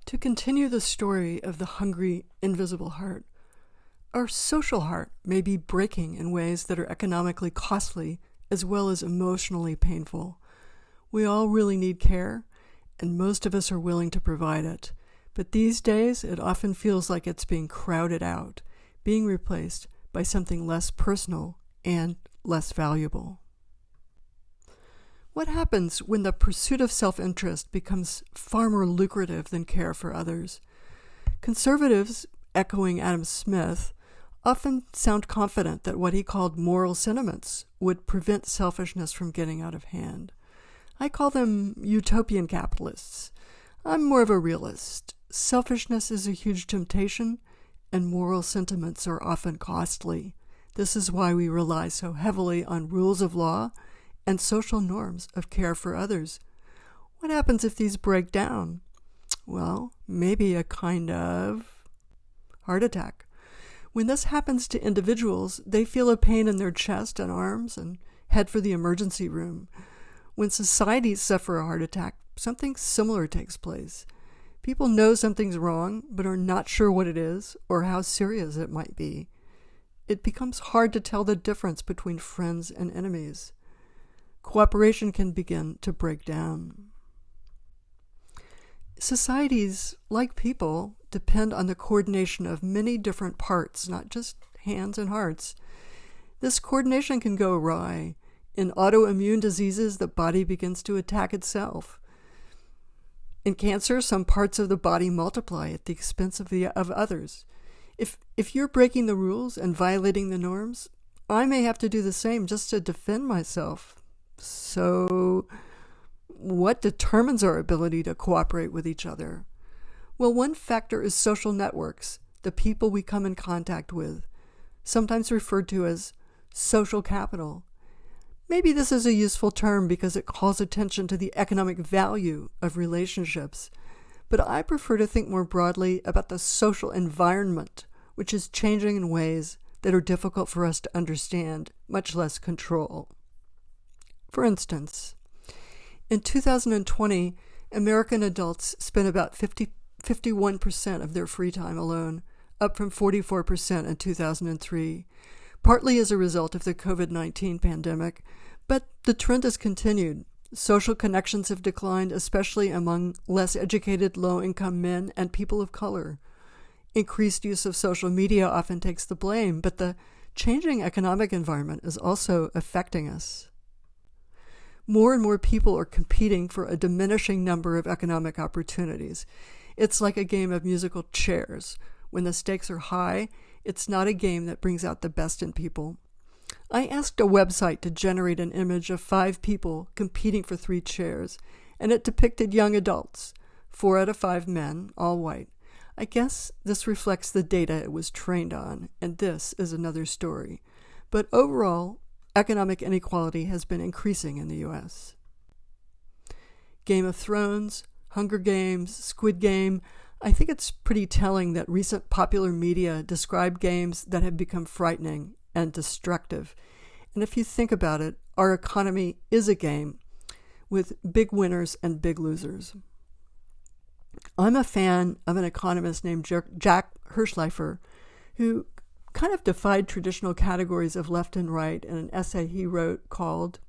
To continue the story of the hungry, invisible heart, our social heart may be breaking in ways that are economically costly as well as emotionally painful. We all really need care, and most of us are willing to provide it. But these days, it often feels like it's being crowded out, being replaced by something less personal and less valuable. What happens when the pursuit of self-interest becomes far more lucrative than care for others? Conservatives, echoing Adam Smith, often sound confident that what he called moral sentiments would prevent selfishness from getting out of hand. I call them utopian capitalists. I'm more of a realist. Selfishness is a huge temptation, and moral sentiments are often costly. This is why we rely so heavily on rules of law and social norms of care for others. What happens if these break down? Well, maybe a kind of heart attack. When this happens to individuals, they feel a pain in their chest and arms and head for the emergency room. When societies suffer a heart attack, something similar takes place. People know something's wrong, but are not sure what it is or how serious it might be. It becomes hard to tell the difference between friends and enemies. Cooperation can begin to break down. Societies, like people, depend on the coordination of many different parts, not just hands and hearts. This coordination can go awry. In autoimmune diseases, the body begins to attack itself. In cancer, some parts of the body multiply at the expense of others. If you're breaking the rules and violating the norms, I may have to do the same just to defend myself. So, what determines our ability to cooperate with each other? Well, one factor is social networks, the people we come in contact with, sometimes referred to as social capital. Maybe this is a useful term because it calls attention to the economic value of relationships, but I prefer to think more broadly about the social environment, which is changing in ways that are difficult for us to understand, much less control. For instance, in 2020, American adults spent about 51% of their free time alone, up from 44% in 2003, partly as a result of the COVID-19 pandemic, but the trend has continued. Social connections have declined, especially among less educated, low-income men and people of color. Increased use of social media often takes the blame, but the changing economic environment is also affecting us. More and more people are competing for a diminishing number of economic opportunities. It's like a game of musical chairs. When the stakes are high, it's not a game that brings out the best in people. I asked a website to generate an image of 5 people competing for 3 chairs, and it depicted young adults, 4 out of 5 men, all white. I guess this reflects the data it was trained on, and this is another story. But overall, economic inequality has been increasing in the U.S. Game of Thrones, Hunger Games, Squid Game. I think it's pretty telling that recent popular media describe games that have become frightening and destructive. And if you think about it, our economy is a game with big winners and big losers. I'm a fan of an economist named Jack Hirschleifer, who kind of defied traditional categories of left and right in an essay he wrote called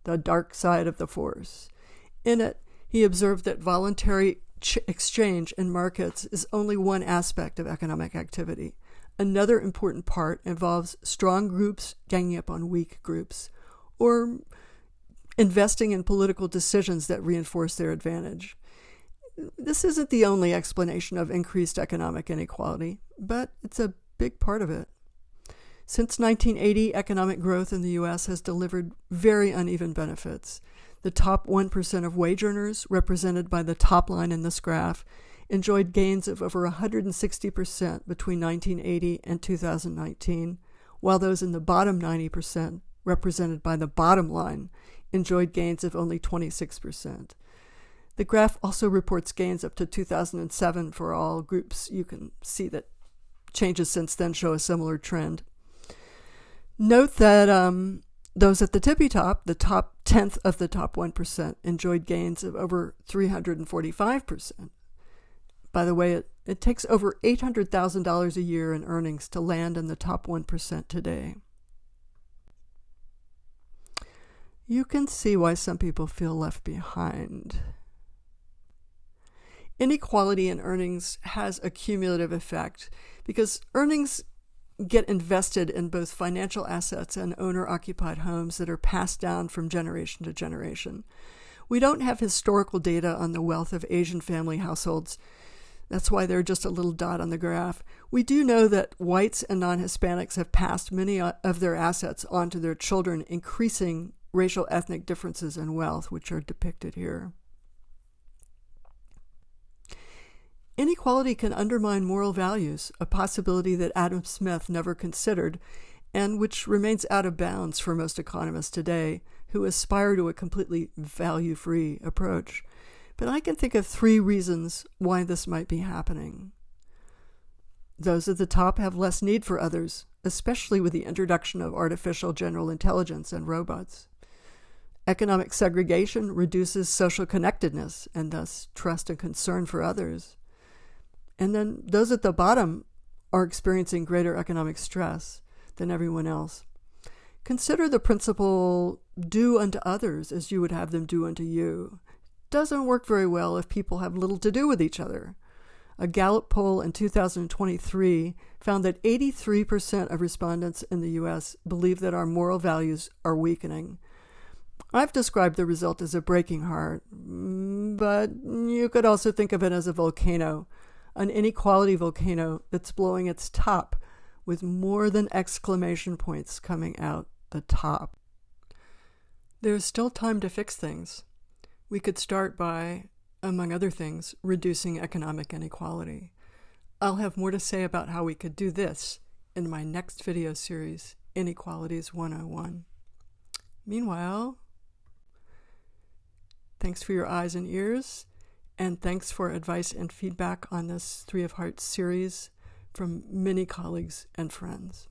The Dark Side of the Force. In it, he observed that voluntary exchange in markets is only one aspect of economic activity. Another important part involves strong groups ganging up on weak groups, or investing in political decisions that reinforce their advantage. This isn't the only explanation of increased economic inequality, but it's a big part of it. Since 1980, economic growth in the U.S. has delivered very uneven benefits. The top 1% of wage earners, represented by the top line in this graph, enjoyed gains of over 160% between 1980 and 2019, while those in the bottom 90%, represented by the bottom line, enjoyed gains of only 26%. The graph also reports gains up to 2007 for all groups. You can see that changes since then show a similar trend. Note that those at the tippy top, the top 10th of the top 1%, enjoyed gains of over 345%. By the way, it takes over $800,000 a year in earnings to land in the top 1% today. You can see why some people feel left behind. Inequality in earnings has a cumulative effect because earnings get invested in both financial assets and owner-occupied homes that are passed down from generation to generation. We don't have historical data on the wealth of Asian family households. That's why they're just a little dot on the graph. We do know that whites and non-Hispanics have passed many of their assets on to their children, increasing racial ethnic differences in wealth, which are depicted here. Inequality can undermine moral values, a possibility that Adam Smith never considered, and which remains out of bounds for most economists today, who aspire to a completely value-free approach. But I can think of 3 reasons why this might be happening. Those at the top have less need for others, especially with the introduction of artificial general intelligence and robots. Economic segregation reduces social connectedness and thus trust and concern for others. And then those at the bottom are experiencing greater economic stress than everyone else. Consider the principle, do unto others as you would have them do unto you. Doesn't work very well if people have little to do with each other. A Gallup poll in 2023 found that 83% of respondents in the U.S. believe that our moral values are weakening. I've described the result as a breaking heart, but you could also think of it as a volcano, an inequality volcano that's blowing its top with more than exclamation points coming out the top. There's still time to fix things. We could start by, among other things, reducing economic inequality. I'll have more to say about how we could do this in my next video series, Inequalities 101. Meanwhile, thanks for your eyes and ears, and thanks for advice and feedback on this 3 of Hearts series from many colleagues and friends.